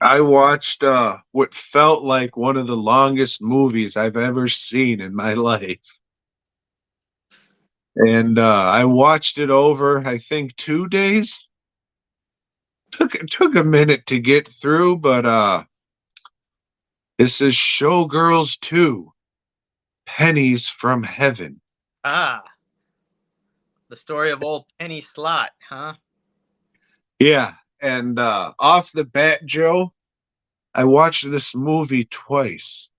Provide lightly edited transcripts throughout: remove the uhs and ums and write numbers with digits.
I watched what felt like one of the longest movies I've ever seen in my life. And I watched it over, I think, 2 days. Took a minute to get through, but this is Showgirls 2, Pennies from Heaven. Ah, the story of old Penny Slot, huh? Yeah, and off the bat, Joe, I watched this movie twice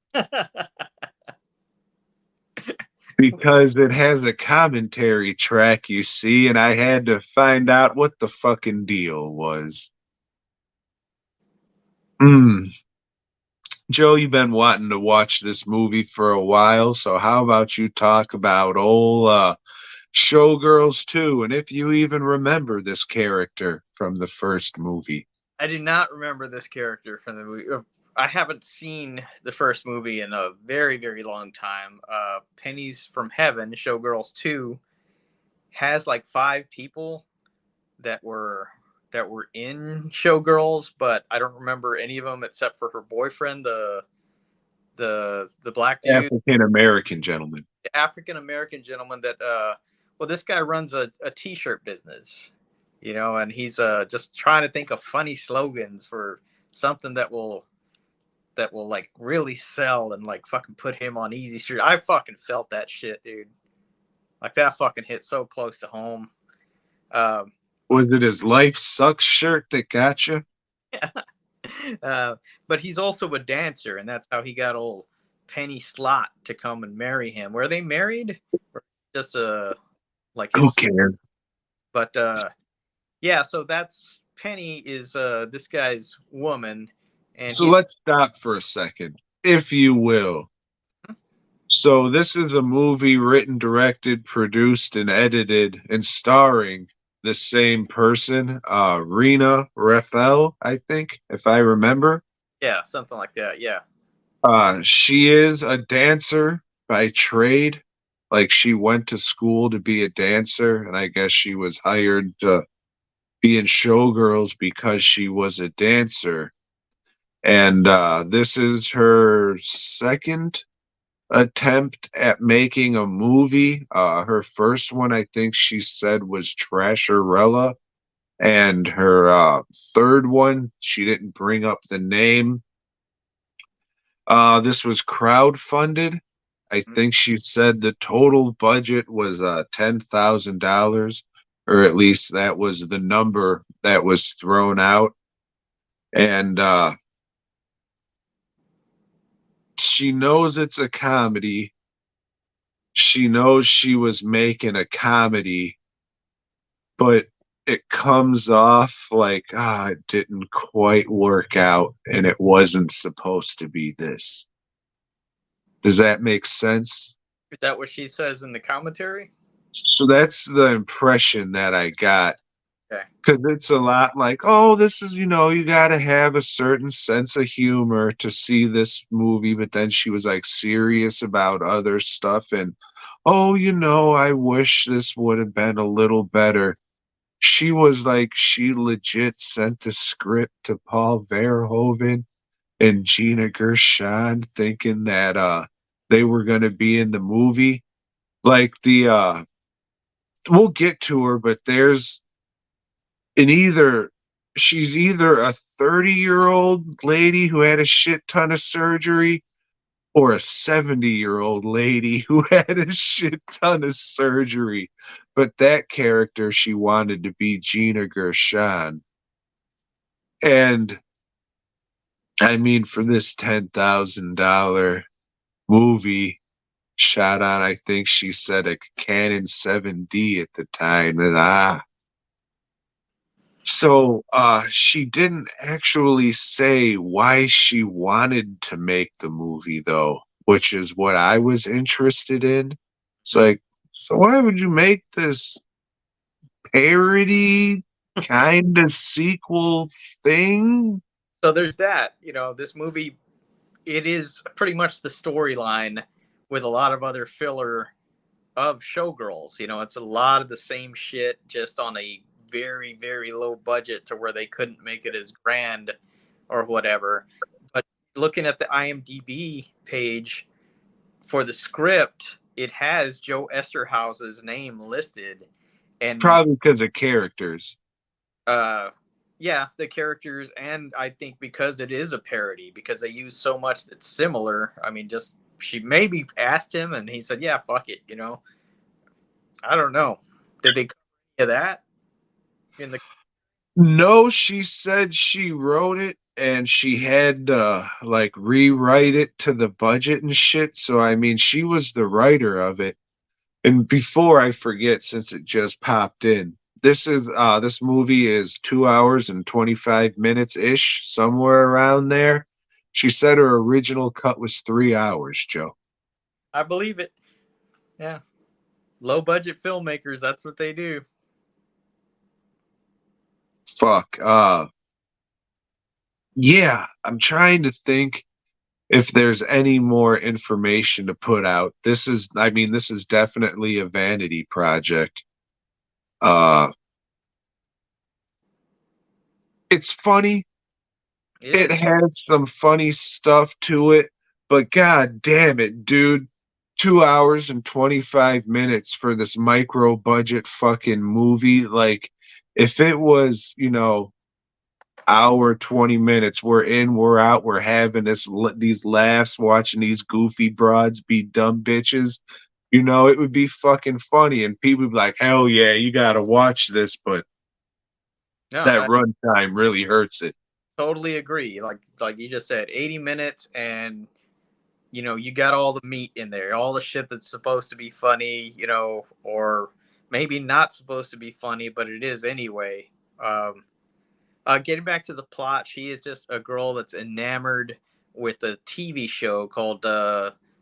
because it has a commentary track, you see, and I had to find out what the fucking deal was. Mm. Joe, you've been wanting to watch this movie for a while, so how about you talk about old Showgirls 2, and if you even remember this character from the first movie. I do not remember this character from the movie. I haven't seen the first movie in a very, very long time. Pennies from Heaven, Showgirls 2, has like five people that were in Showgirls, but I don't remember any of them except for her boyfriend, the black dude, African American gentleman. the African American gentleman that well, this guy runs a t-shirt business, and he's just trying to think of funny slogans for something that will like really sell and like fucking put him on easy street. I fucking felt that shit, dude. Like that fucking hit so close to home. Um, Was it his Life Sucks shirt that got you? uh, but he's also a dancer, and that's how he got old Penny Slot to come and marry him. Were they married? Or just like Who his? cares? But yeah, so that's Penny is this guy's woman, and So he's let's stop for a second, if you will. So this is a movie written, directed, produced, and edited, and starring the same person, Rena Raphael, I think, if I remember. yeah, something like that. Yeah, She is a dancer by trade. Like she went to school to be a dancer, and I guess she was hired to be in Showgirls because she was a dancer. And this is her second attempt at making a movie. Her first one, I think she said, was Trasherella. And her third one, she didn't bring up the name. This was crowdfunded. I think she said the total budget was $10,000, or at least that was the number that was thrown out. And she knows it's a comedy. She knows she was making a comedy, but it comes off like, it didn't quite work out and it wasn't supposed to be this. Does that make sense? is that what she says in the commentary? So that's the impression that I got. Okay. Because it's a lot like, oh, this is, you got to have a certain sense of humor to see this movie. But then she was like serious about other stuff. And, oh, I wish this would have been a little better. She was like, she legit sent the script to Paul Verhoeven and Gina Gershon thinking that they were going to be in the movie. Like we'll get to her, but there's she's either a 30-year-old lady who had a shit ton of surgery or a 70-year-old lady who had a shit ton of surgery. But that character, she wanted to be Gina Gershon. And I mean, for this $10,000 movie shot on, I think she said a Canon 7D at the time, and so she didn't actually say why she wanted to make the movie, though, which is what I was interested in. It's like, so why would you make this parody kind of sequel thing? So there's that. This movie, it is pretty much the storyline with a lot of other filler of Showgirls. It's a lot of the same shit, just on a very, very low budget to where they couldn't make it as grand or whatever. But looking at the IMDb page for the script, it has Joe Esterhouse's name listed, and Probably because of characters. uh, yeah, the characters, and I think because it is a parody, because they use so much that's similar. I mean, just she maybe asked him, and he said, "Yeah, fuck it," you know. I don't know. Did they cover any of that in the? No, she said she wrote it and she had to like rewrite it to the budget and shit. So I mean, she was the writer of it. And before I forget, since it just popped in, this movie is 2 hours and 25 minutes ish, somewhere around there. She said her original cut was 3 hours, Joe. I believe it. Yeah, low budget filmmakers. That's what they do. Fuck. Yeah, I'm trying to think if there's any more information to put out. I mean, this is definitely a vanity project. Uh, it's funny. It It is. has some funny stuff to it, but god damn it, dude. 2 hours and 25 minutes for this micro budget fucking movie. Like, if it was, hour 20 minutes, we're in, we're out, we're having these laughs, watching these goofy broads be dumb bitches. It would be fucking funny, and people would be like, hell yeah, you gotta watch this, but No, that I runtime really hurts it. totally agree. Like you just said, 80 minutes, and you got all the meat in there, all the shit that's supposed to be funny, or maybe not supposed to be funny, but it is anyway. Um, Getting back to the plot, she is just a girl that's enamored with a TV show called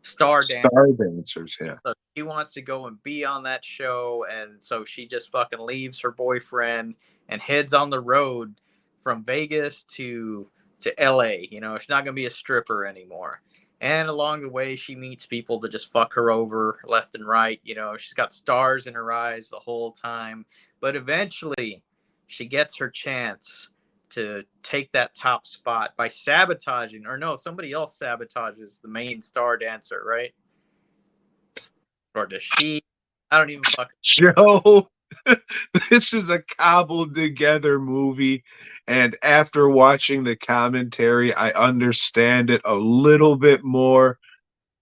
Star Dance. Star dancers, yeah. So she wants to go and be on that show, and so she just fucking leaves her boyfriend and heads on the road from Vegas to LA. She's not gonna be a stripper anymore. And along the way, she meets people that just fuck her over left and right. She's got stars in her eyes the whole time, but eventually, she gets her chance to take that top spot by sabotaging, or no, somebody else sabotages the main star dancer, right? Or does she? I don't even fucking. Joe, this is a cobbled together movie, and after watching the commentary, I understand it a little bit more.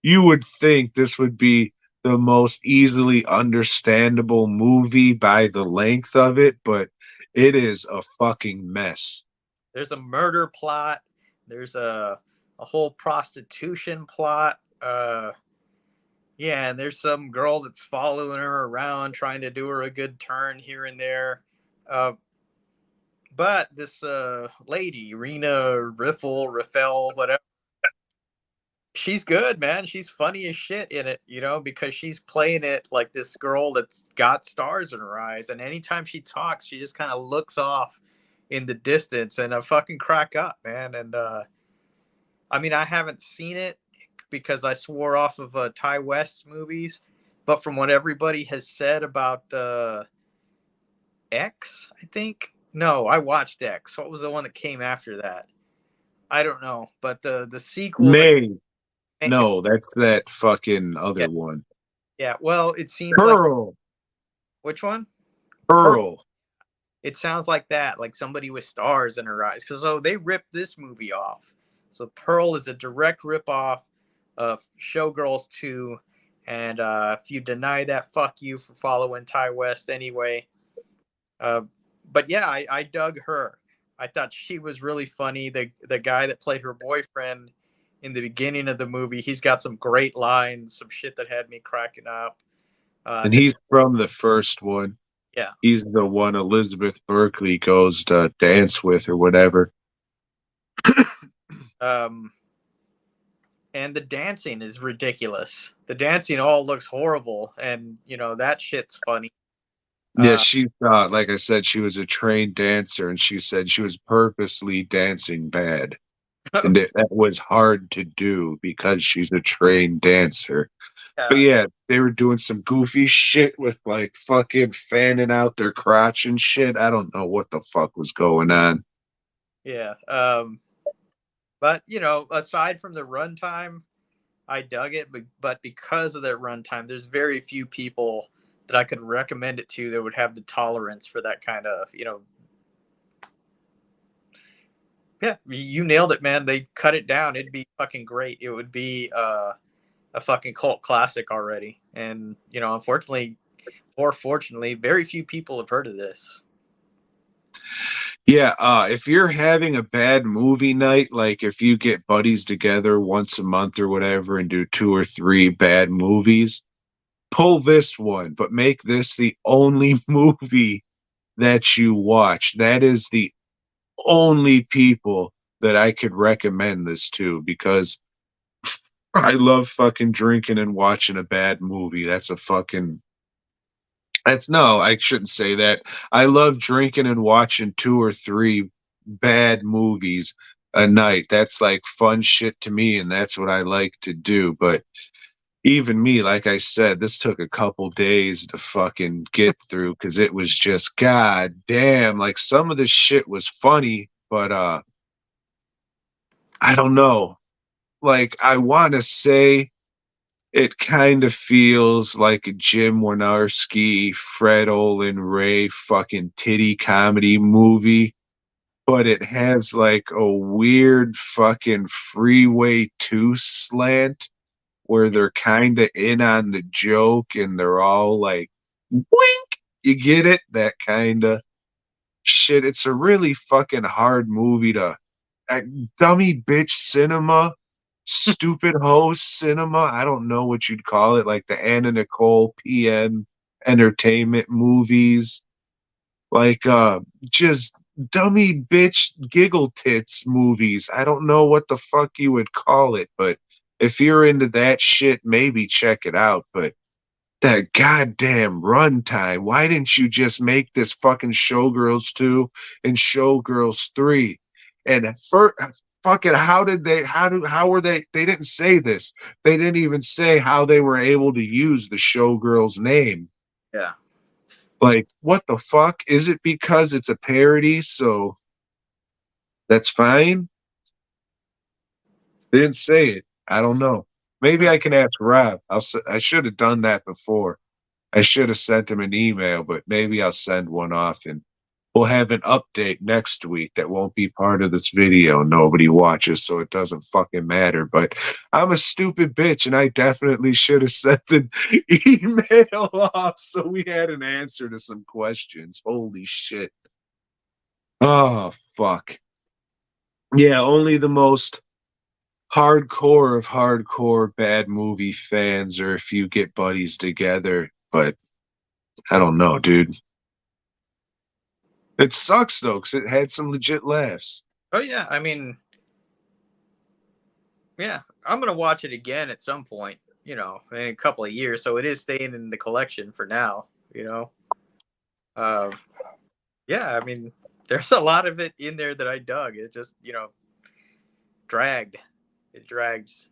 You would think this would be the most easily understandable movie by the length of it, but it is a fucking mess. There's a murder plot. There's a whole prostitution plot. Yeah, and there's some girl that's following her around, trying to do her a good turn here and there. Uh, but this lady, Rena Riffel, whatever, she's good, man. She's funny as shit in it, because she's playing it like this girl that's got stars in her eyes. And anytime she talks, she just kind of looks off in the distance, and I fucking crack up, man. And I mean, I haven't seen it because I swore off of Ty West movies, but from what everybody has said about X, I think. No, I watched X. What was the one that came after that? I don't know, but the sequel that May. yeah, No, that's that fucking yeah, other one. yeah. Well, it seems like Pearl. which one? Pearl. Pearl. It sounds like that, like somebody with stars in her eyes. Because they ripped this movie off. So Pearl is a direct rip off of Showgirls 2. And if you deny that, fuck you for following Ty West anyway. Uh, but yeah, I dug her. I thought she was really funny. The guy that played her boyfriend in the beginning of the movie, he's got some great lines, some shit that had me cracking up. And The he's from the first one. Yeah, He's the one Elizabeth Berkley goes to dance with or whatever. um, and the dancing is ridiculous. The dancing all looks horrible, and that shit's funny. Yeah, Uh, she thought, like I said, she was a trained dancer, and she said she was purposely dancing bad. And that was hard to do because she's a trained dancer. But yeah, yeah, they were doing some goofy shit with like fucking fanning out their crotch and shit. I don't know what the fuck was going on. yeah. But aside from the runtime, I dug it. But because of that runtime, there's very few people that I could recommend it to that would have the tolerance for that kind of Yeah, you nailed it, man. They cut it down. It'd be fucking great. It would be a fucking cult classic already. And unfortunately or fortunately, very few people have heard of this. Yeah, if you're having a bad movie night, like if you get buddies together once a month or whatever and do two or three bad movies, pull this one, but make this the only movie that you watch. That is the only people that I could recommend this to because I love fucking drinking and watching a bad movie. That's no, I shouldn't say that. I love drinking and watching two or three bad movies a night. That's like fun shit to me, and that's what I like to do. But even me, like I said, this took a couple days to fucking get through because it was just god damn. Like some of this shit was funny, but I don't know. Like I want to say it kind of feels like a Jim Wynorski, Fred Olin Ray fucking titty comedy movie, but it has like a weird fucking Freeway 2 slant where they're kind of in on the joke and they're all like, wink, you get it? That kind of shit. It's a really fucking hard movie to uh, dummy bitch cinema, stupid host cinema. I don't know what you'd call it, like the Anna Nicole PM entertainment movies, like just dummy bitch giggle tits movies. I don't know what the fuck you would call it, but if you're into that shit, maybe check it out. But that goddamn runtime. Why didn't you just make this fucking Showgirls 2 and Showgirls 3? And for fucking how were they didn't say this. They didn't even say how they were able to use the Showgirls name. Yeah. Like, what the fuck? Is it because it's a parody, so that's fine? They didn't say it. I don't know. Maybe I can ask Rob. I should have done that before. I should have sent him an email, but maybe I'll send one off and we'll have an update next week that won't be part of this video. Nobody watches, so it doesn't fucking matter. But I'm a stupid bitch, and I definitely should have sent an email off so we had an answer to some questions. Holy shit. Oh, fuck. Yeah, only the most hardcore of hardcore bad movie fans, or if you get buddies together. But I don't know, dude. It sucks though, because it had some legit laughs. Oh yeah. I mean, yeah. I'm gonna watch it again at some point. In a couple of years. So it is staying in the collection for now. You know. Uh, yeah. I mean, there's a lot of it in there that I dug. It just dragged. It drags.